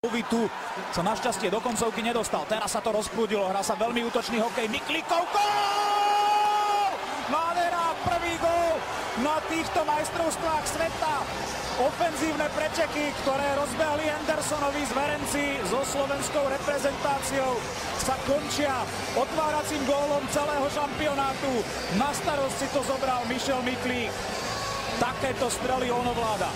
Tu sa našťastie do koncovky nedostal. Teraz sa to rozprúdilo. Hrá sa veľmi útočný hokej. Miklíkov gól! Nádhera, prvý gól na týchto majstrovstvách sveta. Ofenzívne preteky, ktoré rozbehli Andersonovi zverenci so slovenskou reprezentáciou, sa končia otváracím gólom celého šampionátu. Na starosť si to zobral Michal Miklík. Takéto strely on ovláda.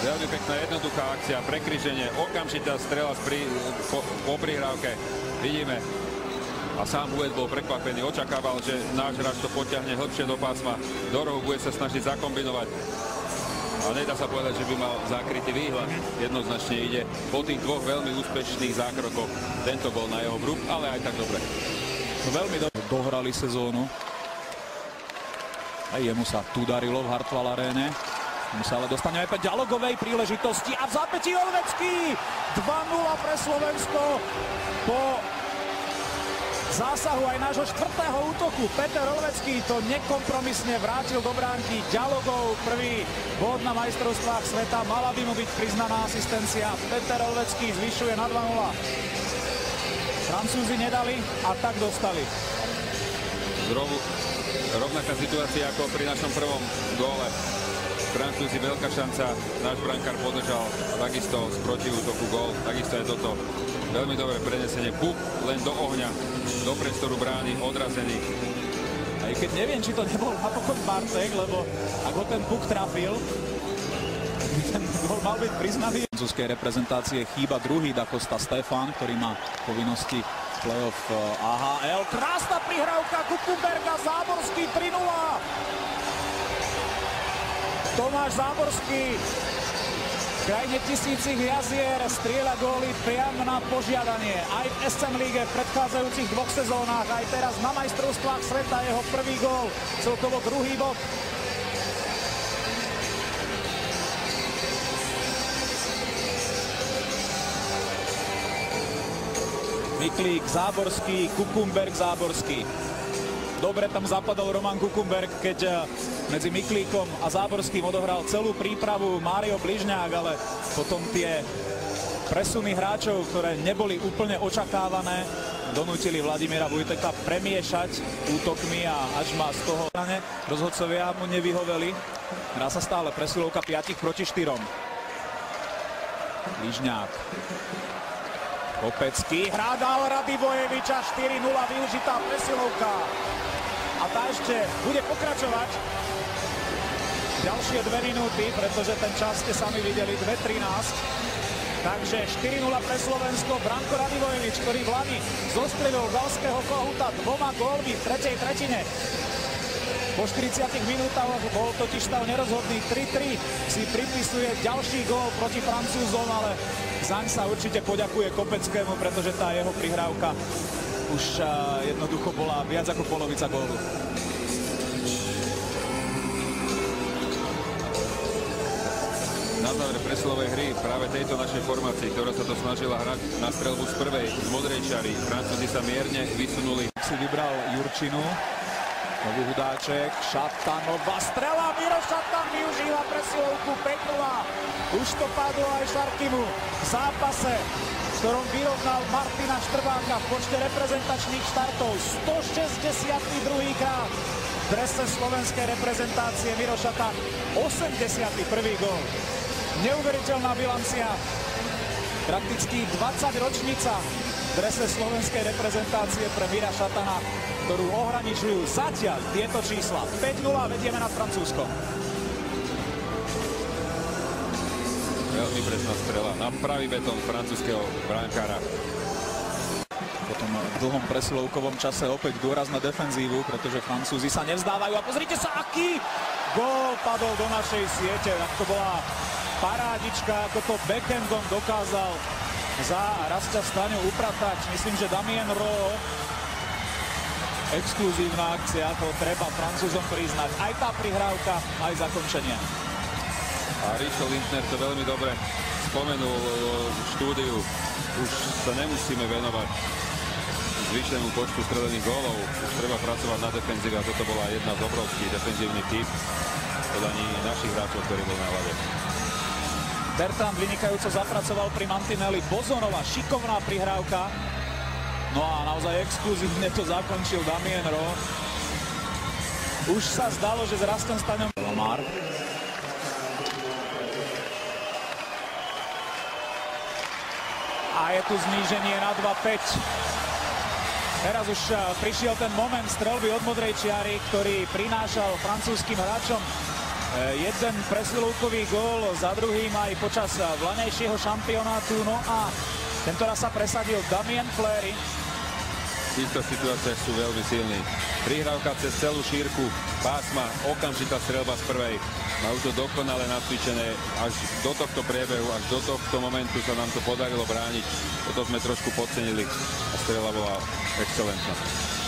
Veľmi pekná jednoduchá akcia, prekryženie, okamžitá strela po prihrávke. Vidíme. A sám Ued bol prekvapený, očakával, že náš hráč to potiahne hĺbšie do pásma. Do rohu bude sa snažiť zakombinovať. A nedá sa povedať, že by mal zakrytý výhľad. Jednoznačne ide po tých dvoch veľmi úspešných zákrokoch. Tento bol na jeho vrúb, ale aj tak dobre. Veľmi dobre dohrali sezónu. Aj jemu sa tu darilo v Hartwall Aréne. My sa ale dostaneme po dialogovej príležitosti a v zápätí Olvecký 2-0 pre Slovensko po zásahu aj nášho štvrtého útoku. Peter Olvecký to nekompromisne vrátil do bránky. Dialogov prvý bod na majstrovstvách sveta. Mala by mu byť priznaná asistencia. Peter Olvecký zvyšuje na 2-0. Francúzi nedali a tak dostali. Rovnaká situácia ako pri našom prvom góle. Francúzi, veľká šanca, náš brankár podržal takisto z protiútoku gól, takisto je toto veľmi dobré prenesenie, puk len do ohňa, do priestoru brány, odrazený. Aj keď neviem, či to nebol napokon Bartek, lebo ak ho ten puk trafil, ten gól mal byť priznaný. Francúzskej reprezentácie chýba druhý Da Costa Stefan, ktorý má povinnosti play-off AHL. Krásna prihrávka Kuchenberga, Záborský 3-0. Tomáš Záborský v krajine tisícich jazier strieľa góly priamo na požiadanie. Aj v SM líge v predchádzajúcich dvoch sezónach, aj teraz na majstrovstvách sveta jeho prvý gól, celkovo druhý bod. Miklík, Záborský, Kuchenberg, Záborský. Dobre tam zapadol Roman Kuchenberg, keď medzi Miklíkom a Záborským odohral celú prípravu Mário Bližňák, ale potom tie presuny hráčov, ktoré neboli úplne očakávané, donútili Vladimíra Vujteka premiešať útokmi a až má z toho rozhodcovia mu nevyhoveli. Hrá sa stále presilovka 5 proti 4. Bližňák. Kopecký hrádal Radivojeviča, 4-0 využitá presilovka. A tá ešte bude pokračovať ďalšie 2 minúty, pretože ten čas ste sami videli, 2:13. Takže 4-0 pre Slovensko. Branko Radivojevič, ktorý v lani zostrelil galského Kohuta 2 gólmi v tretej tretine. Po 40 minútach bol totiž stav nerozhodný. 3-3 si pripisuje ďalší gól proti Francúzom, ale zaň sa určite poďakuje Kopeckému, pretože tá jeho prihrávka už jednoducho bola viac ako polovica gólu. Na záver presilovej hry práve tejto našej formácii, ktorá sa to snažila hrať na streľbu z prvej, z modrej čary. Francúzi sa mierne vysunuli. Si vybral Jurčinu. Nový Hudáček, Šatanová strela, Miro Šatan využíva presilovku 5-0. Už to padlo aj Šarkimu v zápase, v ktorom vyrovnal Martina Štrbáka v počte reprezentačných štartov. 162. krát v drese slovenskej reprezentácie Miro Šatan, 81. gól. Neuveriteľná bilancia, prakticky 20-ročnica v drese slovenskej reprezentácie pre Mira Šatana, ktorú ohraničujú zatiaľ tieto čísla. 5-0, vedieme nad Francúzskom. Veľmi presná strela na pravý betón francúzskeho brankára. Po tom dlhom presilovkovom čase opäť dôraz na defenzívu, pretože Francúzi sa nevzdávajú. A pozrite sa, aký gól padol do našej siete. To bola parádička, ako to backhandom dokázal za Rastia Staňu upratať. Myslím, že Damien Rowe. Exkluzívna akcia, to treba Francúzom priznať. Aj tá prihrávka, aj zakončenie. A Rišo Lindner to veľmi dobre spomenul v štúdiu. Už sa nemusíme venovať zvýšenému počtu strelených gólov. Už treba pracovať na defenzíve a toto bola jedna z obrovských defenzívnych typ podaní našich hráčov, ktorí bol na ľade. Bertrand vynikajúco zapracoval pri mantineli. Bozonova šikovná prihrávka. No a naozaj exkluzívne to zakončil Damien Rowe. Už sa zdalo, že s Rastom Staňom... Lamar. A je tu zníženie na 2-5. Teraz už prišiel ten moment streľby od modrej čiary, ktorý prinášal francúzskym hráčom jeden presilovkový gól za druhým aj počas vlaňajšieho šampionátu. No a tento raz sa presadil Damien Fleury. V týchto situáciách sú veľmi silní. Prihrávka cez celú šírku pásma, okamžitá streľba z prvej. Má už to dokonale nacvičené. Až do tohto priebehu, až do tohto momentu sa nám to podarilo brániť. Toto sme trošku podcenili a streľba bola excelentná.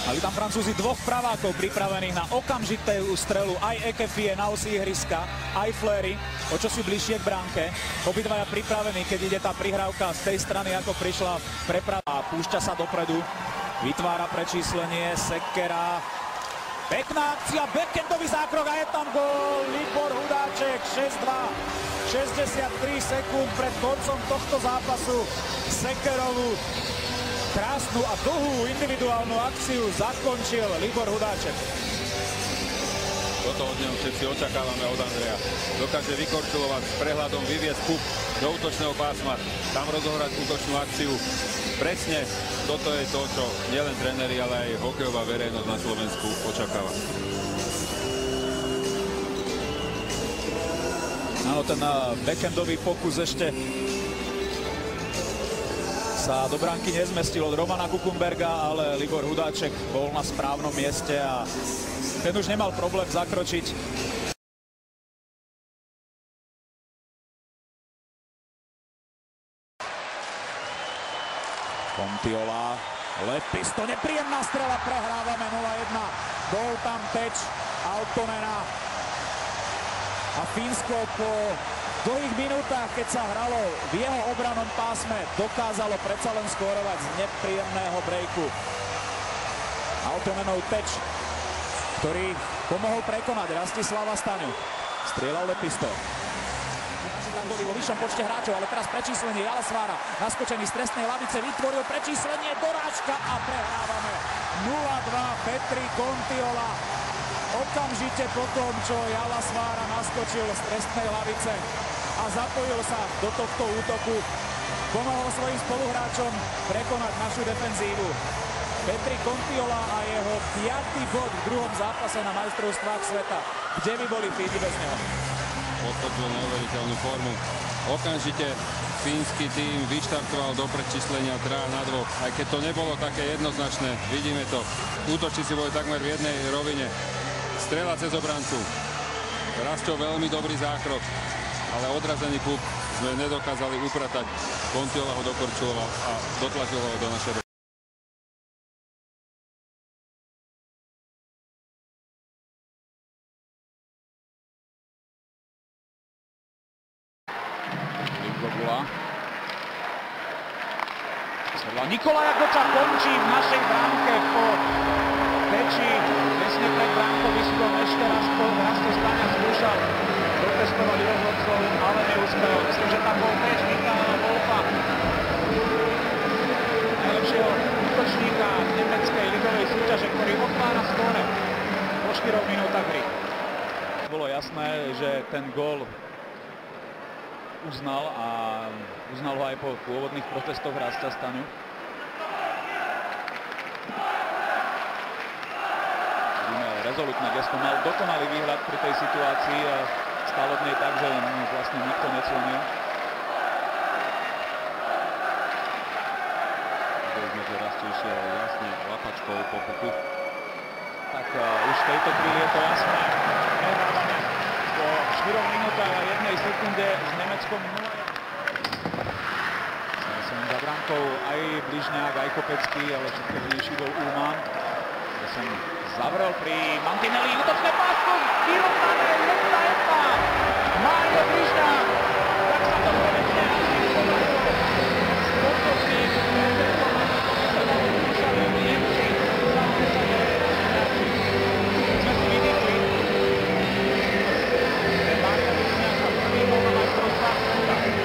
Mali tam Francúzi dvoch pravákov pripravených na okamžitú strelu. Aj Ekefie na osi ihriska, aj Fleury o čosi bližšie k bránke. Obidvaja pripravení, keď ide tá prihrávka z tej strany, ako prišla preprava. Púšťa sa dopredu, vytvára prečíslenie Sekera. Pekná akcia, backendový zákrok a je tam gól. Libor Hudáček, 6-2. 63 sekúnd pred koncom tohto zápasu. Sekerovú krásnu a dlhú individuálnu akciu zakončil Libor Hudáček. Toto od neho všetci očakávame od Andreja. Dokáže vykorčulovať s prehľadom, vyviesť puk do útočného pásma, tam rozohrať útočnú akciu. Presne toto je to, čo nielen tréneri, ale aj hokejová verejnosť na Slovensku očakáva. Áno, ten backendový pokus ešte sa do bránky nezmestil od Romana Kukumberga, ale Libor Hudáček bol na správnom mieste a ten už nemal problém zakročiť. Kontiola, Lepisto, nepríjemná strela, prehrávame 0-1. Bol tam teč Altonena a Fínsko po dlhých minútach, keď sa hralo v jeho obranom pásme, dokázalo predsa len skórovať z nepríjemného breaku. Altonenov teč, ktorý pomohol prekonať Rastislava Staňu. Strieľal Lepisto. Tam boli vo vyššom počte hráčov, ale teraz prečíslenie Jalasvára, naskočený z trestnej lavice, vytvoril prečíslenie, dorážka a prehrávame 0-2. Petri Kontiola okamžite po tom, čo Jalasvára naskočil z trestnej lavice a zapojil sa do tohto útoku, pomohol svojim spoluhráčom prekonať našu defenzívu. Petri Kontiola a jeho 5. bod v druhom zápase na majstrovstvách sveta. Kde by boli Fíni bez neho? Potvrdil neuveriteľnú formu. Okamžite fínsky tím vyštartoval do predčíslenia 3-2. Aj keď to nebolo také jednoznačné, vidíme to. Útočníci boli takmer v jednej rovine. Strela cez obrancu. Rastov veľmi dobrý zákrok, ale odrazený puk sme nedokázali upratať. Kontiola ho dokorčuloval a dotlačil ho do našej. Nikolaj Goča končí v našej bránke po teči tesne pred bránkoviskom. Ešte raz to Staňa skúšal protestovať rozhodcov, ale neúspel. Myslím, že tam bol teč Michaela Wolfa, najlepšieho útočníka nemeckej ligovej súťaže, ktorý otvára skóre po 4 minútach hry. Bolo jasné, že ten gól uznal a uznal ho aj po pôvodných protestoch Rasta Staňu. Rezolutné gesto, mal dokonalý výhľad pri tej situácii a stál od nej tak, že vlastne nikto neclonil. Videli sme, že Rasti išiel jasne lapačkou po puku. Tak už v tejto chvíli je to jasné. Prehrávame po 4 minútach a 1 sekunde s Nemeckom 0-1. Som za bránkou aj Bližňák, aj Kopecký, ale všetkejší bol Ullmann. Som zavrel pri mantineli, útočné pásmo, vyrovnané 1-1. Mário Bližňák, tak sa to konečne podarilo. Spokojný, sa na vypúšali Nemci, za 10 sme si vydýchli. Mário Bližňák sa prvý bol na majstrovstvách sveta.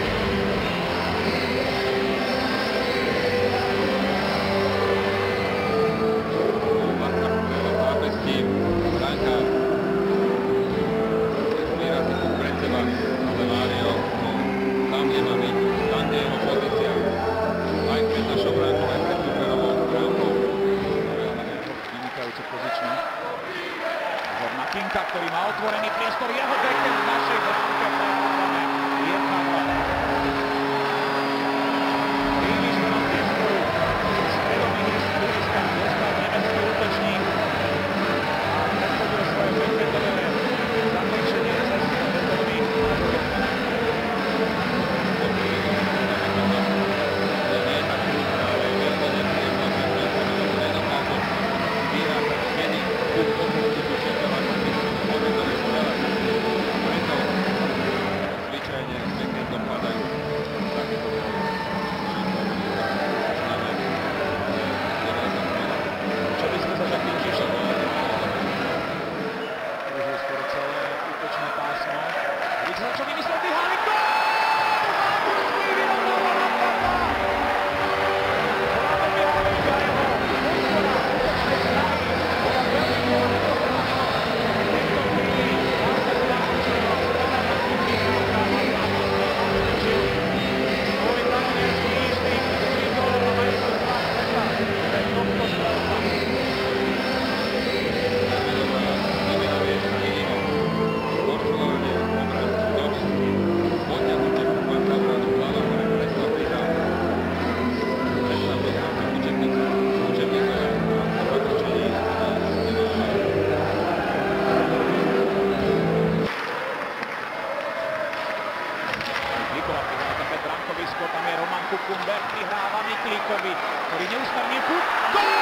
Kukumber prihráva Miklíkovi, ktorý neusmernil puk. Gól!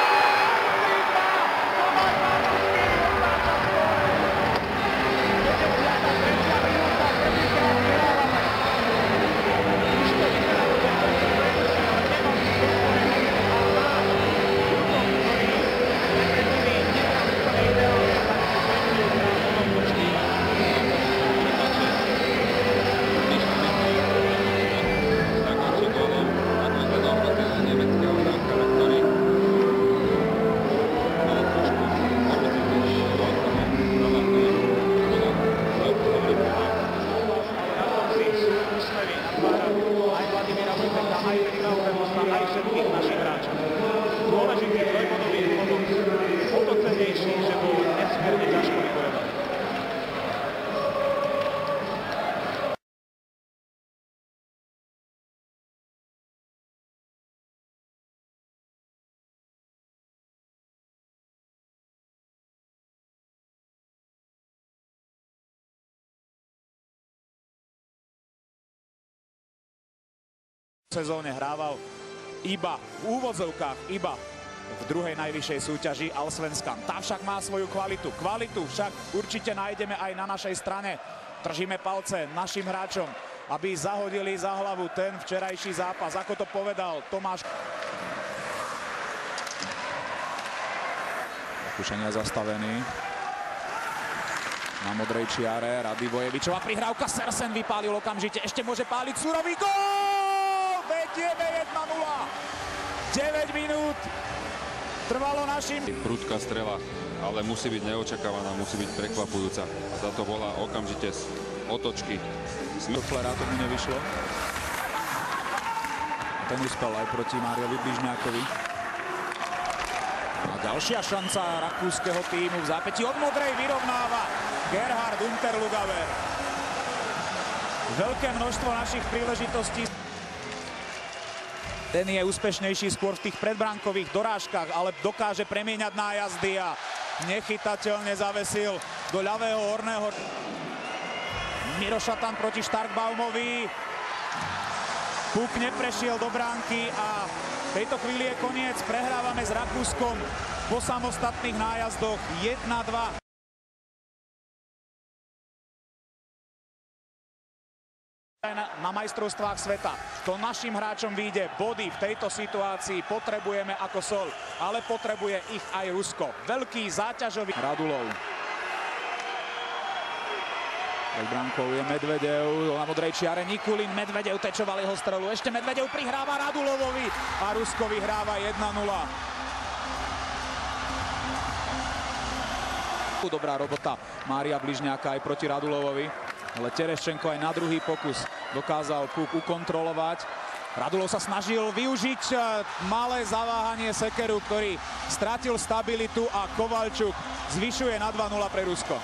V sezóne hrával iba v úvodzovkách, iba v druhej najvyššej súťaži Allsvenskan. Tá však má svoju kvalitu. Kvalitu však určite nájdeme aj na našej strane. Držíme palce našim hráčom, aby zahodili za hlavu ten včerajší zápas. Ako to povedal Tomáš. Pokušenia zastavený. Na modrej čiare Radivojevičová prihrávka. Sersen vypálil okamžite. Ešte môže páliť Surový gól! Vedieme 1-0. 9 minút trvalo našim. Prudká strela, ale musí byť neočakávaná, musí byť prekvapujúca. Za to bola okamžite z otočky. Doplera tomu nevyšlo. Ten uspel aj proti Máriovi Bližňákovi. A ďalšia šanca rakúskeho týmu v zápätí od modrej vyrovnáva Gerhard Unterlugaver. Veľké množstvo našich príležitostí. Ten je úspešnejší skôr v tých predbránkových dorážkach, ale dokáže premieňať nájazdy a nechytateľne zavesil do ľavého horného. Miro Šatan proti Starkbaumovi. Puk neprešiel do bránky a v tejto chvíli je koniec. Prehrávame s Rakúskom po samostatných nájazdoch 1-2. Na majstrovstvách sveta. To našim hráčom vyjde body v tejto situácii. Potrebujeme ako sol, ale potrebuje ich aj Rusko. Veľký záťažový. Radulov. Pod bránkou je Medvedev. Na modrej čiare Nikulin. Medvedev tečoval jeho strelu. Ešte Medvedev prihráva Radulovovi a Rusko vyhráva 1-0. Dobrá robota Mária Bližňáka aj proti Radulovovi. Ale Tereščenko aj na druhý pokus dokázal puk ukontrolovať. Radulov sa snažil využiť malé zaváhanie Sekeru, ktorý stratil stabilitu a Kovalčuk zvyšuje na 2-0 pre Rusko.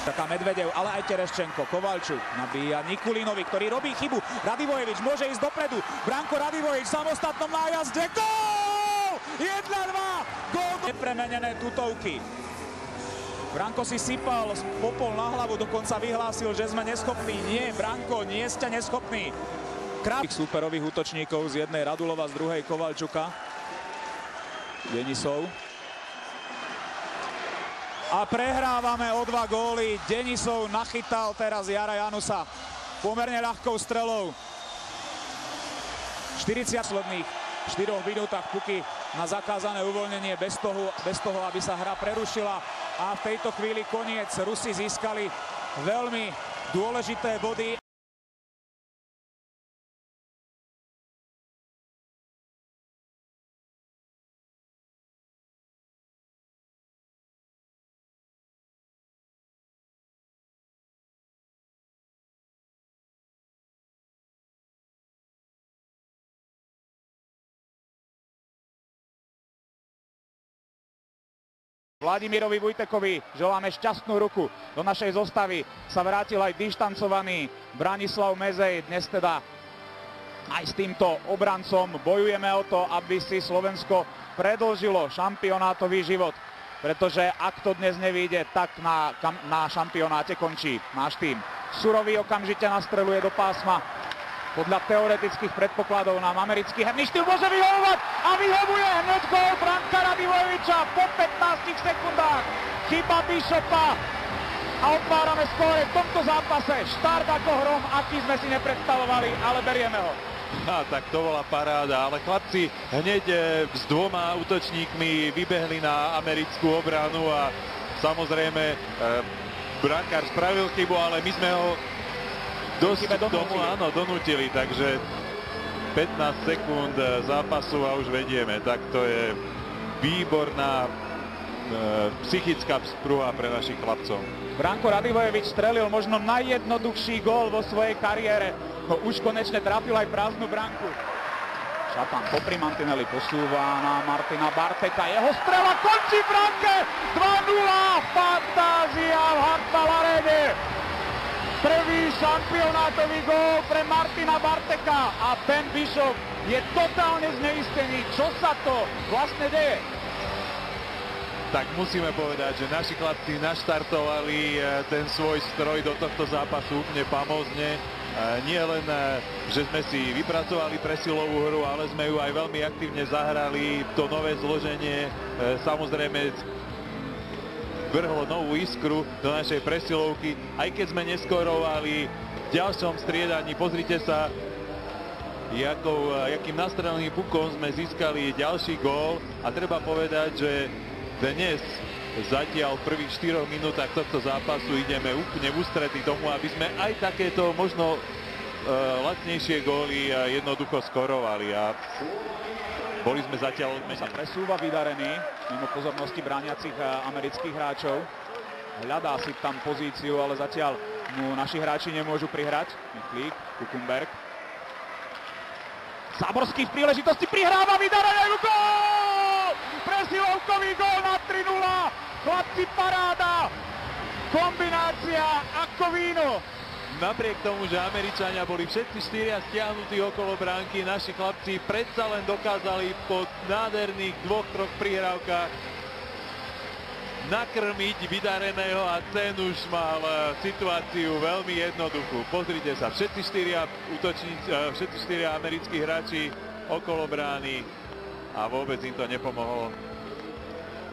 Taká Medvedev, ale aj Tereščenko. Kovalčuk nabíja Nikulinovi, ktorý robí chybu. Radivojevič môže ísť dopredu. Branko Radivojevič v samostatnom nájazde. Gól! 1-2! Gól! Nepremenené tutovky. Branko si sypal popol na hlavu, dokonca vyhlásil, že sme neschopní. Nie, Branko, nie ste neschopní. Súperových útočníkov z jednej Radulova, z druhej Kovalčuka. Denisov. A prehrávame o 2 góly. Denisov nachytal teraz Jara Janusa pomerne ľahkou strelou. 40 posledných 4 minútach puky na zakázané uvoľnenie bez toho, aby sa hra prerušila. A v tejto chvíli koniec. Rusi získali veľmi dôležité body. Vladimirovi Vujtekovi želáme šťastnú ruku. Do našej zostavy sa vrátil aj dištancovaný Branislav Mezej. Dnes teda aj s týmto obrancom bojujeme o to, aby si Slovensko predĺžilo šampionátový život. Pretože ak to dnes nevyjde, tak na šampionáte končí náš tým. Surový okamžite nastreluje do pásma. Podľa teoretických predpokladov nám americký herný štýl môže vyhovovať a vyhovuje hneď gól Branka Radivojeviča po 15 sekundách. Chyba Bishopa a otvárame skóre v tomto zápase. Štart ako hrom, aký sme si nepredstavovali, ale berieme ho. Tak to bola paráda, ale chlapci hneď s dvoma útočníkmi vybehli na americkú obranu a samozrejme brankár spravil chybu, ale my sme ho dosť k tomu donútili, takže 15 sekúnd zápasu a už vedieme, tak to je výborná psychická sprúha pre našich chlapcov. Branko Radivojevič strelil možno najjednoduchší gól vo svojej kariére, no už konečne trafil aj prázdnu branku. Šatan popri mantineli posúva na Martina Barteka, jeho strela končí v branke, 2-0, fantázia v Handball Arene. Prvý šampionátový gól pre Martina Barteka a Ben Bishop je totálne zneistený. Čo sa to vlastne deje? Tak musíme povedať, že naši chlapci naštartovali ten svoj stroj do tohto zápasu úplne famózne. Nie len, že sme si vypracovali presilovú hru, ale sme ju aj veľmi aktívne zahrali. To nové zloženie samozrejme vrhlo novú iskru do našej presilovky, aj keď sme neskorovali v ďalšom striedaní. Pozrite sa, jakým nastreleným pukom sme získali ďalší gól a treba povedať, že dnes zatiaľ v prvých 4 minútach tohto zápasu ideme úplne v ústrety tomu, aby sme aj takéto možno lacnejšie góly jednoducho skorovali a boli sme zatiaľ odmenení. Sa presúva vydarený mimo pozornosti brániacich amerických hráčov. Hľadá si tam pozíciu, ale zatiaľ mu naši hráči nemôžu prihrať. Miklík, Kukumberg. Záborský v príležitosti prihráva vydarený gól! Presilovkový gól na 3-0. Chlapci, paráda. Kombinácia ako víno. Napriek tomu, že Američania boli všetci 4 stiahnutí okolo bránky, naši chlapci predsa len dokázali po nádherných 2-3 prihrávkach nakrmiť vydareného a ten už mal situáciu veľmi jednoduchú. Pozrite sa, všetci 4 americkí hráči okolo brány a vôbec im to nepomohlo.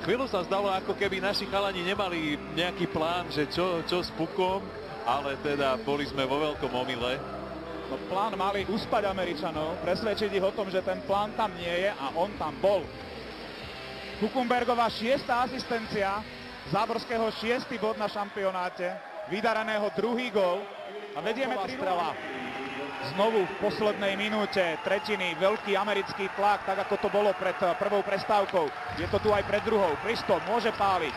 Chvíľu sa zdalo, ako keby naši chalani nemali nejaký plán, že čo s pukom, ale teda boli sme vo veľkom omyle. No, plán mali uspať Američanov, presvedčiť ich o tom, že ten plán tam nie je a on tam bol. Kukumbergová 6. asistencia, Záborského 6. bod na šampionáte, vydareného 2. gól a vedieme 3-0. Znovu v poslednej minúte tretiny veľký americký tlak, tak ako to bolo pred prvou prestávkou. Je to tu aj pred druhou. Kristo môže páliť.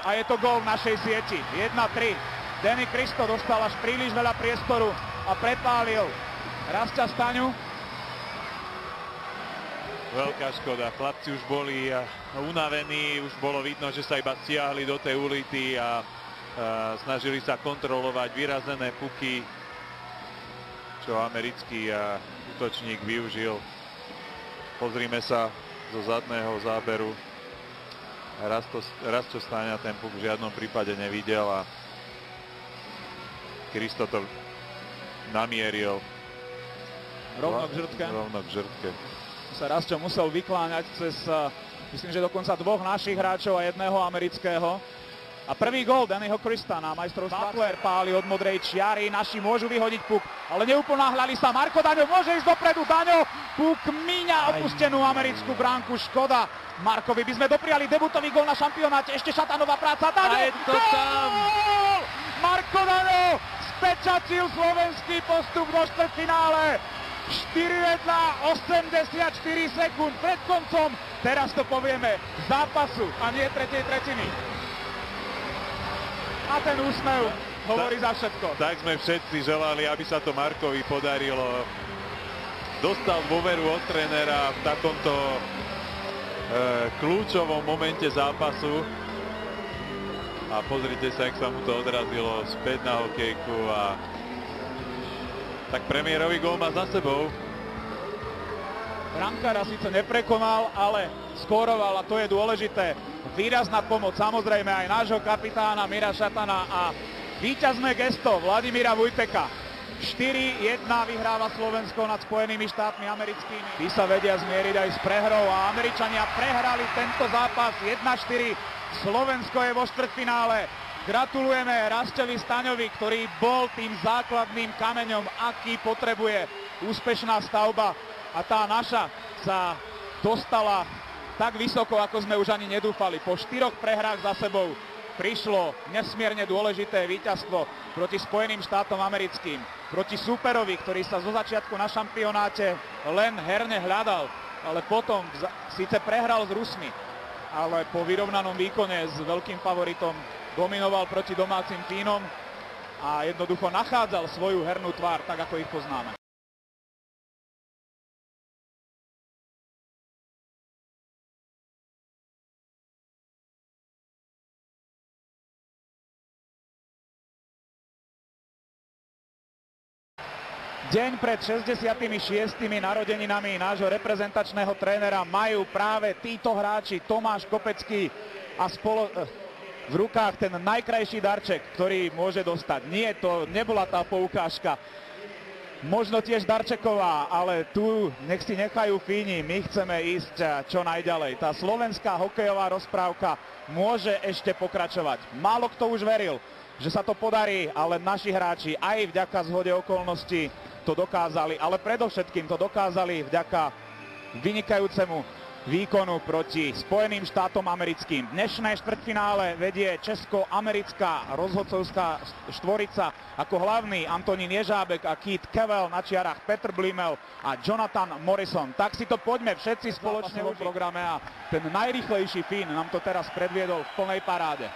A je to gól v našej sieti. 1-3. Danny Kristo dostal až príliš veľa priestoru a prepálil Rastia Staňu. Veľká škoda. Chlapci už boli unavení, už bolo vidno, že sa iba stiahli do tej ulity a snažili sa kontrolovať vyrazené puky, čo americký útočník využil. Pozrime sa zo zadného záberu. Rastio Staňa ten puk v žiadnom prípade nevidel a Kristo to namieril rovno k žrtke. Sa Rastio musel vykláňať cez, myslím, že dokonca 2 našich hráčov a 1 amerického. A prvý gól Dannyho Krista na majstrovstvách. Butler páli od modrej čiary, naši môžu vyhodiť puk, ale neuponáhľali sa. Marko Daňo môže ísť dopredu, Daňo, puk míňa opustenú americkú bránku, škoda. Markovi by sme dopriali debutový gól na šampionáte, ešte Šatanová práca, Daňo, gól! Marko Daňo spečatil slovenský postup do štvrťfinále. 4-1, 84 sekúnd pred koncom. Teraz to povieme zápasu a nie tretej tretiny. A ten úsmev hovorí za všetko. Tak sme všetci želali, aby sa to Markovi podarilo. Dostal dôveru od trénera v takomto kľúčovom momente zápasu. A pozrite sa, jak sa mu to odrazilo späť na hokejku a tak premiérový gól má za sebou. Brankára síce neprekonal, ale skóroval a to je dôležité. Výrazná pomoc samozrejme aj nášho kapitána Mira Šatana a víťazné gesto Vladimíra Vujteka. 4-1 vyhráva Slovensko nad Spojenými štátmi americkými. Tí sa vedia zmieriť aj s prehrou a Američania prehrali tento zápas 1-4. Slovensko je vo štvrťfinále. Gratulujeme Rastovi Staňovi, ktorý bol tým základným kameňom, aký potrebuje úspešná stavba. A tá naša sa dostala tak vysoko, ako sme už ani nedúfali. Po 4 prehrách za sebou prišlo nesmierne dôležité víťazstvo proti Spojeným štátom americkým. Proti súperovi, ktorý sa zo začiatku na šampionáte len herne hľadal, ale potom síce prehral s Rusmi, ale po vyrovnanom výkone s veľkým favoritom dominoval proti domácim Fínom a jednoducho nachádzal svoju hernú tvár, tak ako ich poznáme. Deň pred 66. narodeninami nášho reprezentačného trénera majú práve títo hráči, Tomáš Kopecký a v rukách ten najkrajší darček, ktorý môže dostať. Nie, to nebola tá poukážka, možno tiež darčeková, ale tu nech si nechajú Fíni, my chceme ísť čo najďalej. Tá slovenská hokejová rozprávka môže ešte pokračovať. Málo kto už veril, že sa to podarí, ale naši hráči aj vďaka zhode okolností to dokázali, ale predovšetkým to dokázali vďaka vynikajúcemu výkonu proti Spojeným štátom americkým. Dnešné štvrťfinále vedie česko-americká rozhodcovská štvorica ako hlavný Antonín Ježábek a Keith Cavell, na čiarach Petr Blimel a Jonathan Morrison. Tak si to poďme všetci spoločne v programe a ten najrýchlejší Fín nám to teraz predviedol v plnej paráde.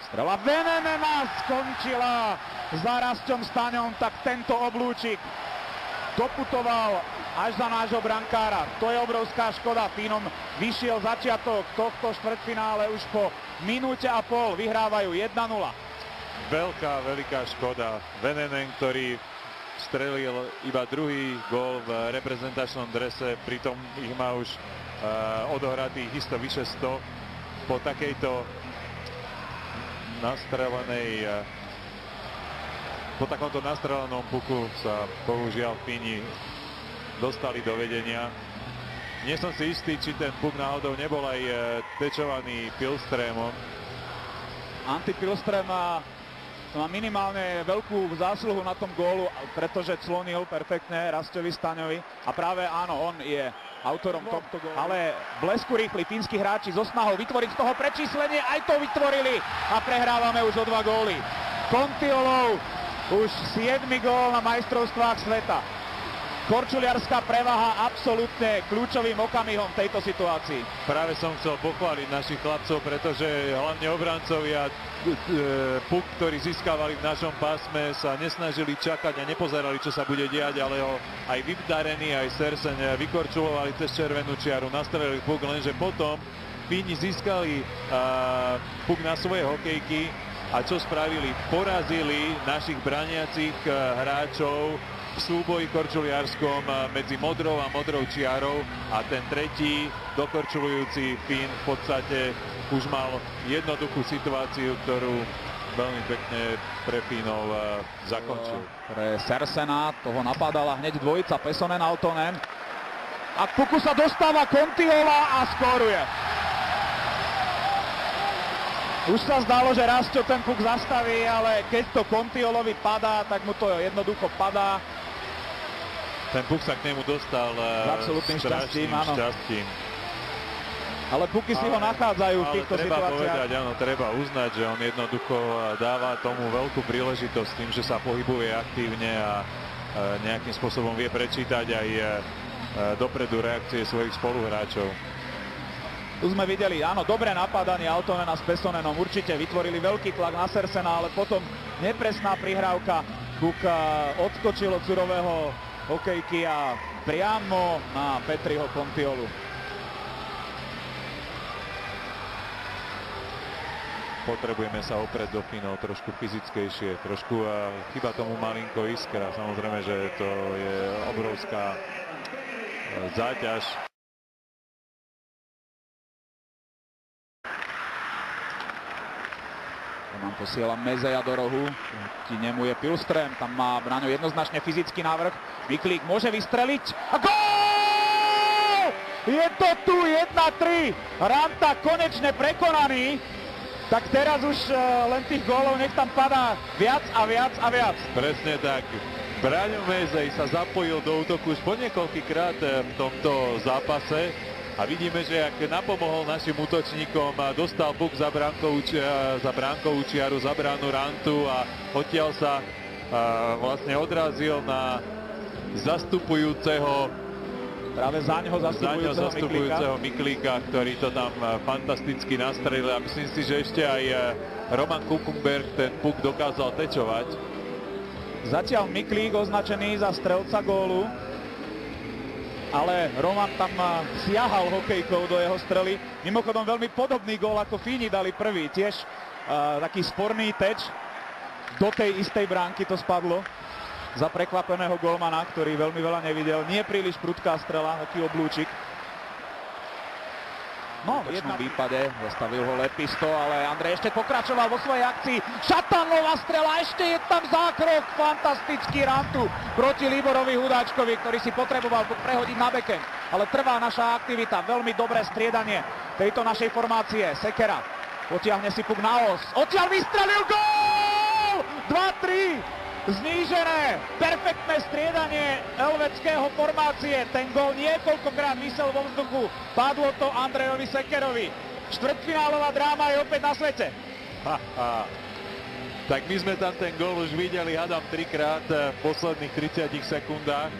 Strela Venenena skončila za Rastom Staňom, tak tento oblúčik doputoval až za nášho brankára. To je obrovská škoda. Fínom vyšiel začiatok tohto štvrťfinále už po minúte a pol. Vyhrávajú 1-0. Veľká škoda. Venenen, ktorý strelil iba druhý gól v reprezentačnom drese, pritom ich má už odohratých isto vyše 100 po takejto po takomto nastrelenom puku sa bohužiaľ Fíni dostali do vedenia. Nie som si istý, či ten puk náhodou nebol aj tečovaný Pilstrémom. Antti Pilstrém má minimálne veľkú zásluhu na tom gólu, pretože clonil perfektne Rastovi Staňovi a práve áno, on je autorom tohto gólu. Ale blesku rýchli fínsky hráči so snahou vytvoriť z toho prečíslenie, aj to vytvorili a prehrávame už o 2 góly. Kontiolov už 7. gól na majstrovstvách sveta. Korčuliarská prevaha absolútne kľúčovým okamihom v tejto situácii. Práve som chcel pochváliť našich chlapcov, pretože hlavne obrancovia puk, ktorý získavali v našom pásme, sa nesnažili čakať a nepozerali, čo sa bude diať, ale ho aj Vypdarený, aj Sersen vykorčulovali cez červenú čiaru, nastrelili puk, lenže potom Fíni získali puk na svoje hokejky a čo spravili? Porazili našich braniacich hráčov v súboji korčuliarskom medzi modrou a modrou čiarou a ten tretí dokorčulujúci Fín v podstate už mal jednoduchú situáciu, ktorú veľmi pekne pre Fínov zakončil. Pre Sersena toho napadala hneď dvojica Pesonen-Aaltonen. A k puku sa dostáva Kontiola a skóruje. Už sa zdalo, že Rasto ten puk zastaví, ale keď to Kontiolovi padá, tak mu to jednoducho padá. Ten puk sa k nemu dostal absolútnym šťastím. Ale puky si ho ale nachádzajú v týchto treba situáciách. Povedať, áno, treba uznať, že on jednoducho dáva tomu veľkú príležitosť tým, že sa pohybuje aktívne a nejakým spôsobom vie prečítať aj dopredu reakcie svojich spoluhráčov. Tu sme videli, áno, dobré napádanie Aaltonena s Pesonenom, určite vytvorili veľký tlak na Sersena, ale potom nepresná prihrávka. Puk odskočil od surového hokejky a priamo na Petriho Kontiolu. Potrebujeme sa oprieť do Fínov trošku fyzickejšie, trošku chýba tomu malinko iskra. Samozrejme, že to je obrovská záťaž. Roman posiela Mezeja do rohu. Proti nemu je Pilström. Tam má Braňo jednoznačne fyzický návrh. Miklík môže vystreliť. A gól! Je to tu 1-3. Ranta konečne prekonaný. Tak teraz už len tých gólov nech tam padá viac a viac a viac. Presne tak. Braňo Mezej sa zapojil do útoku už po niekoľkýkrát v tomto zápase. A vidíme, že ak napomohol našim útočníkom, dostal puk za bránkovú čiaru, za bránu Rantu a odtiaľ sa vlastne odrazil na zastupujúceho práve za ňoho zastupujúceho Miklíka, ktorý to tam fantasticky nastrelil. A myslím si, že ešte aj Roman Kuchenberg ten puk dokázal tečovať. Zatiaľ Miklík označený za strelca gólu. Ale Roman tam siahal hokejkou do jeho strely. Mimochodom veľmi podobný gól ako Fíni dali prvý. Tiež taký sporný teč. Do tej istej bránky to spadlo. Za prekvapeného gólmana, ktorý veľmi veľa nevidel. Nie príliš prudká strela, taký oblúčik. No, v jednom výpade zastavil ho Lepisto, ale Andrej ešte pokračoval vo svojej akcii. Šatanová strela, ešte je tam zákrok. Fantastický Rantu proti Liborovi Hudáčkovi, ktorý si potreboval prehodiť na backhand. Ale trvá naša aktivita, veľmi dobré striedanie tejto našej formácie. Sekera potiahne si puk na os. Odtiaľ vystrelil gól! 2-3! Znížené, perfektné striedanie elveckého formácie. Ten gól niekoľkokrát visel vo vzduchu. Padlo to Andrejovi Sekerovi. Štvrťfinálová dráma je opäť na svete. Tak my sme tam ten gól už videli, hádam, 3-krát v posledných 30 sekundách.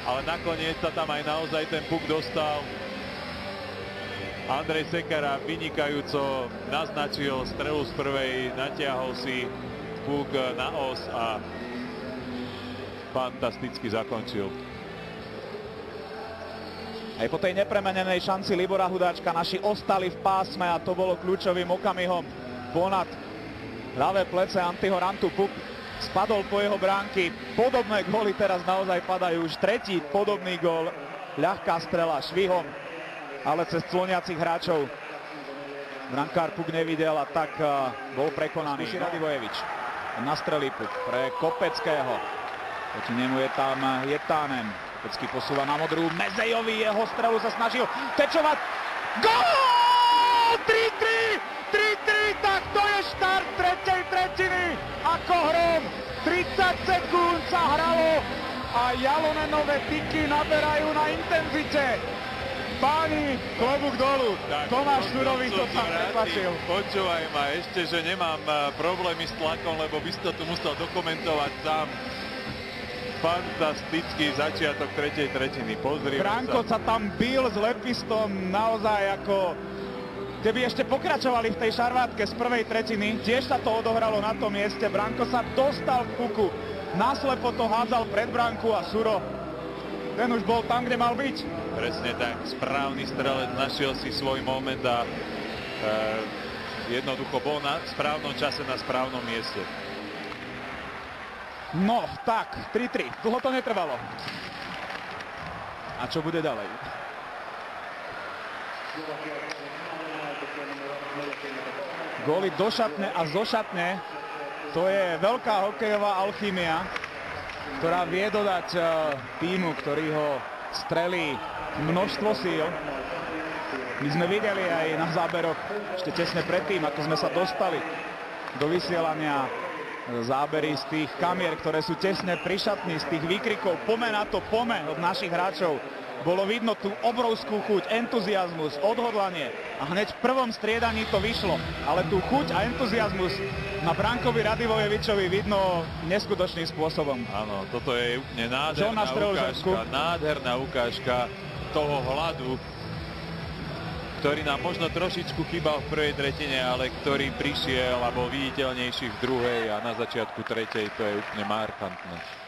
Ale nakoniec sa tam aj naozaj ten puk dostal. Andrej Sekera vynikajúco naznačil strelu z prvej, natiahol si puk na os a fantasticky zakončil. Aj po tej nepremenenej šanci Libora Hudáčka naši ostali v pásme a to bolo kľúčovým okamihom. Ponad ľavé plece Antyho Rantu puk spadol po jeho bránky. Podobné góly teraz naozaj padajú. Už tretí podobný gól. Ľahká strela švihom, ale cez cloniacich hráčov. Brankár puk nevidel a tak bol prekonaný. Radivojevič nastrelí puk pre Kopeckého. Proti nemu je tam Jetanen. Kopecký posúva na modrú. Mezejovi jeho strelu sa snažil tečovať. Gól! 3-3! 3-3! Tak to je štart tretej tretiny. Ako hrom. 30 sekúnd sa hralo a Jalonenové tyky naberajú na intenzite. Páni, klobúk dolu. Tak, Tomáš Surový to sa prepačil. Počúvaj ma ešte, že nemám problémy s tlakom, lebo by si to tu musel dokumentovať sám. Fantastický začiatok tretej tretiny. Pozrime Branko sa tam bil s Lepistom naozaj ako keby ešte pokračovali v tej šarvátke z prvej tretiny. Tiež sa to odohralo na tom mieste. Branko sa dostal k puku. Naslepo to hádzal pred bránku a Suro ten už bol tam, kde mal byť. Presne tak, správny strelec, našiel si svoj moment a jednoducho bol na správnom čase na správnom mieste. No, tak, 3-3. Dlho to netrvalo. A čo bude ďalej? Góly do šatne a zo šatne. To je veľká hokejová alchymia, ktorá vie dodať týmu, ktorý ho strelí množstvo síl. My sme videli aj na záberoch ešte tesne predtým, ako sme sa dostali do vysielania, zábery z tých kamier, ktoré sú tesne pri šatni, z tých výkrikov "Pome na to, pome" od našich hráčov. Bolo vidno tú obrovskú chuť, entuziazmus, odhodlanie a hneď v prvom striedaní to vyšlo. Ale tú chuť a entuziazmus na Brankovi Radivojevičovi vidno neskutočným spôsobom. Áno, toto je úplne nádherná ukážka toho hladu, ktorý nám možno trošičku chýbal v prvej tretine, ale ktorý prišiel a bol viditeľnejší v druhej a na začiatku tretej. To je úplne markantné.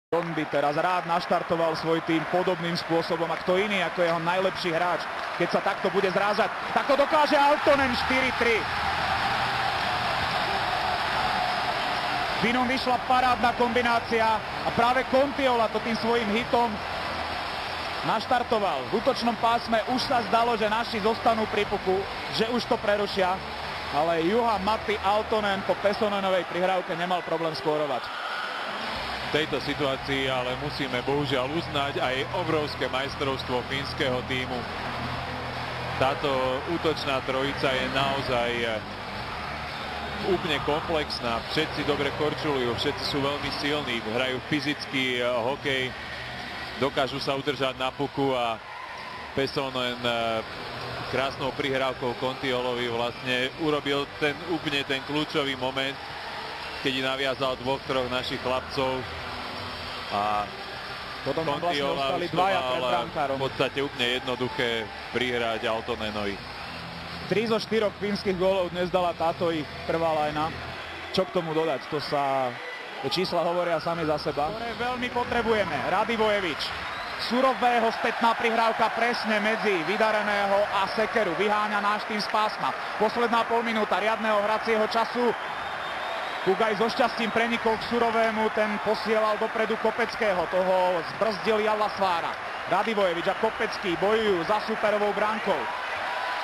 On by teraz rád naštartoval svoj tým podobným spôsobom a kto iný ako jeho najlepší hráč. Keď sa takto bude zrážať, tak to dokáže Aaltonen. 4-3. Vinom vyšla parádna kombinácia a práve Kontiola to tým svojim hitom naštartoval v útočnom pásme, už sa zdalo, že naši zostanú pri puku, že už to prerušia, ale Juha-Matti Aaltonen po Pesonenovej prihrávke nemal problém skórovať. V tejto situácii ale musíme bohužiaľ uznať aj obrovské majstrovstvo fínskeho tímu. Táto útočná trojica je naozaj úplne komplexná. Všetci dobre korčulujú, všetci sú veľmi silní, hrajú fyzický hokej, dokážu sa udržať na puku a Pesonen krásnou prihrávkou Kontiolovi vlastne urobil úplne ten kľúčový moment, keď naviazal dvoch, troch našich chlapcov a potom vlastne ostali Kontiola dvaja pred brankárom. v podstate úplne jednoduché prihrať Aaltonenovi. 3 zo 4 fínskych gólov dnes dala táto ich prvá lajna. Čo k tomu dodať? Tie čísla hovoria sami za seba. Ktoré veľmi potrebujeme. Radivojevič. Surového spätná prihrávka presne medzi Vydareného a Sekeru. Vyháňa náš tým z pásma. Posledná polminúta riadneho hracieho času. Kugaj so šťastím prenikol k Surovému, ten posielal dopredu Kopeckého, toho zbrzdil Jallasvára. Radivojevič a Kopecký bojujú za superovou bránkou.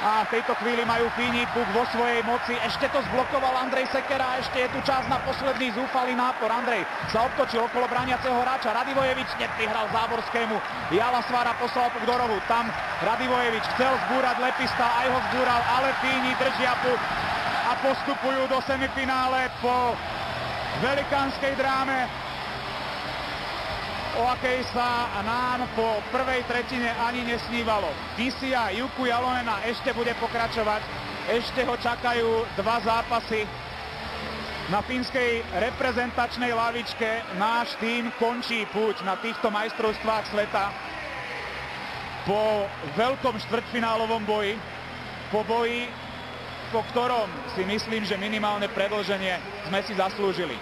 A v tejto chvíli majú Fíni puk vo svojej moci. Ešte to zblokoval Andrej Sekera, ešte je tu čas na posledný zúfalý nápor. Andrej sa obtočil okolo brániaceho hráča. Radivojevič neprihral Záborskému. Jallasvára poslal puk do rohu. Tam Radivojevič chcel zbúrať Lepista, aj ho zbúral, ale Fíni držia puk a postupujú do semifinále po velikánskej dráme, o akej sa nám po prvej tretine ani nesnívalo. Misia Jukku Jalonena ešte bude pokračovať, ešte ho čakajú 2 zápasy. Na fínskej reprezentačnej lavičke náš tým končí púť na týchto majstrovstvách sveta po veľkom štvrťfinálovom boji, po boji, po ktorom si myslím, že minimálne predĺženie sme si zaslúžili.